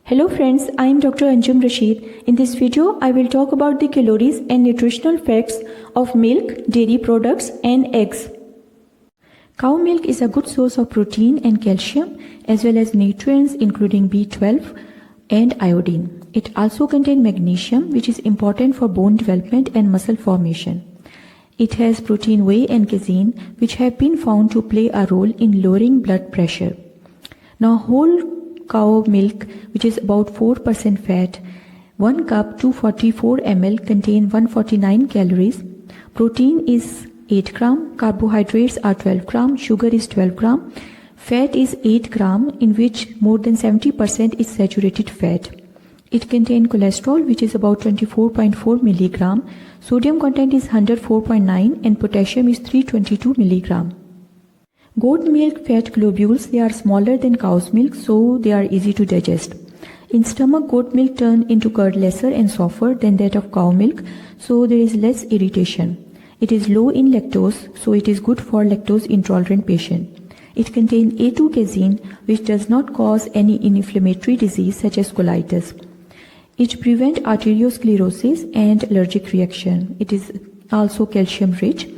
Hello friends, I am Dr. Anjum Rashid. In this video, I will talk about the calories and nutritional facts of milk, dairy products and eggs. Cow milk is a good source of protein and calcium as well as nutrients including B12 and iodine. It also contains magnesium, which is important for bone development and muscle formation. It has protein whey and casein, which have been found to play a role in lowering blood pressure. Now, whole cow milk, which is about 4% fat, 1 cup 244 ml contain 149 calories. Protein is 8 gram, carbohydrates are 12 gram, sugar is 12 gram, fat is 8 gram, in which more than 70% is saturated fat. It contains cholesterol, which is about 24.4 milligram, sodium content is 104.9 and potassium is 322 milligram. Goat milk fat globules, they are smaller than cow's milk, so they are easy to digest. In stomach, goat milk turns into curd lesser and softer than that of cow milk, so there is less irritation. It is low in lactose, so it is good for lactose intolerant patient. It contains A2 casein, which does not cause any inflammatory disease such as colitis. It prevents arteriosclerosis and allergic reaction. It is also calcium rich.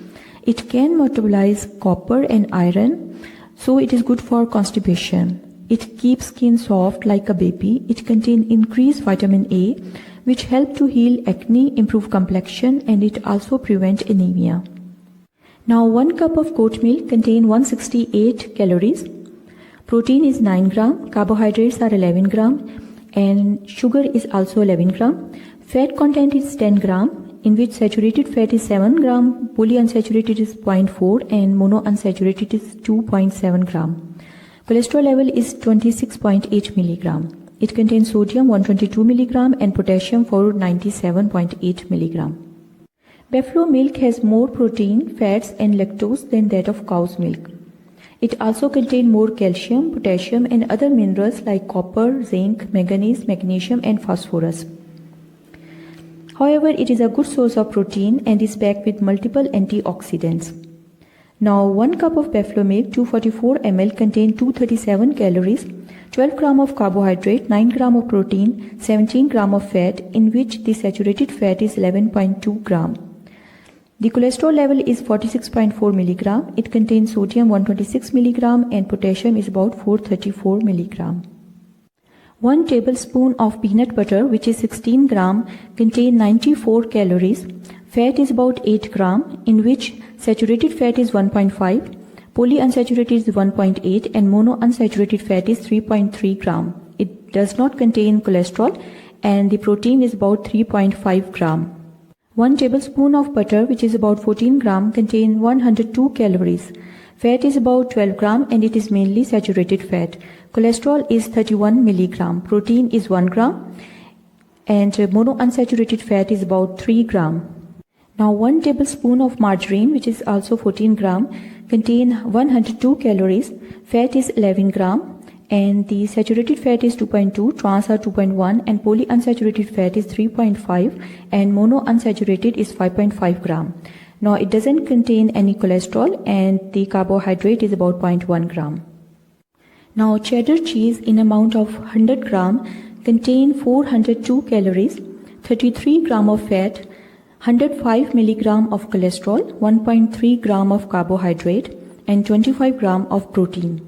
It can metabolize copper and iron, so it is good for constipation. It keeps skin soft like a baby. It contains increased vitamin A, which help to heal acne, improve complexion, and it also prevents anemia. Now, 1 cup of goat milk contains 168 calories. Protein is 9 gram, carbohydrates are 11 gram, and sugar is also 11 gram. Fat content is 10 gram, in which saturated fat is 7 gram, polyunsaturated is 0.4 and monounsaturated is 2.7 gram. Cholesterol level is 26.8 milligram. It contains sodium 122 milligram and potassium 497.8 milligram. Buffalo milk has more protein, fats and lactose than that of cow's milk. It also contains more calcium, potassium and other minerals like copper, zinc, manganese, magnesium and phosphorus. However, it is a good source of protein and is packed with multiple antioxidants. Now, 1 cup of buffalo milk 244 ml contains 237 calories, 12 gram of carbohydrate, 9 gram of protein, 17 gram of fat, in which the saturated fat is 11.2 gram. The cholesterol level is 46.4 milligram. It contains sodium 126 milligram and potassium is about 434 milligram. 1 tablespoon of peanut butter, which is 16 gram, contains 94 calories. Fat is about 8 gram, in which saturated fat is 1.5, polyunsaturated is 1.8 and monounsaturated fat is 3.3 gram. It does not contain cholesterol and the protein is about 3.5 gram. 1 tablespoon of butter, which is about 14 gram, contains 102 calories. Fat is about 12 gram and it is mainly saturated fat. Cholesterol is 31 milligram. Protein is 1 gram and monounsaturated fat is about 3 gram. Now, 1 tablespoon of margarine, which is also 14 gram, contains 102 calories. Fat is 11 gram and the saturated fat is 2.2, trans are 2.1 and polyunsaturated fat is 3.5 and monounsaturated is 5.5 gram. Now, it doesn't contain any cholesterol and the carbohydrate is about 0.1 gram. Now, cheddar cheese in amount of 100 gram contain 402 calories, 33 gram of fat, 105 milligram of cholesterol, 1.3 gram of carbohydrate and 25 gram of protein.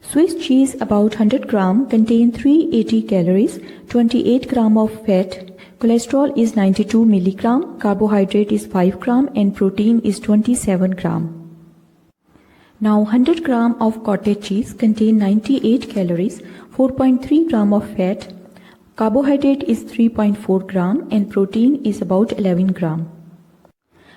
Swiss cheese about 100 gram contain 380 calories, 28 gram of fat, cholesterol is 92 milligram, carbohydrate is 5 gram and protein is 27 gram. Now, 100 gram of cottage cheese contain 98 calories, 4.3 gram of fat, carbohydrate is 3.4 gram and protein is about 11 gram.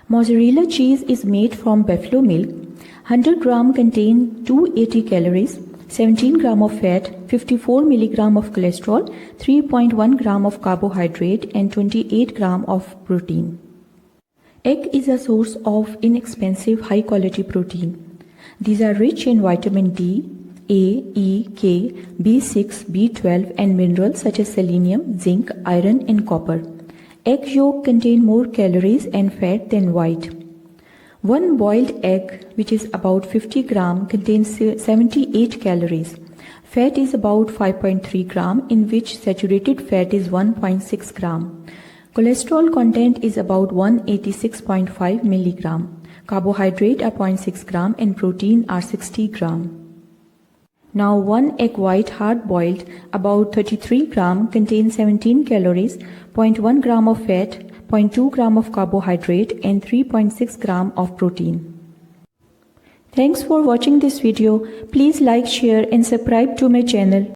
Mozzarella cheese is made from buffalo milk. 100 gram contain 280 calories, 17 gram of fat, 54 milligram of cholesterol, 3.1 gram of carbohydrate and 28 gram of protein. Egg is a source of inexpensive high quality protein. These are rich in vitamin D, A, E, K, B6, B12 and minerals such as selenium, zinc, iron and copper. Egg yolk contain more calories and fat than white. 1 boiled egg, which is about 50 gram, contains 78 calories. Fat is about 5.3 gram, in which saturated fat is 1.6 gram. Cholesterol content is about 186.5 milligram. Carbohydrate are 0.6 gram and protein are 60 gram. Now 1 egg white hard boiled about 33 gram contains 17 calories, 0.1 gram of fat, 0.2 gram of carbohydrate and 3.6 gram of protein. Thanks for watching this video. Please like, share and subscribe to my channel.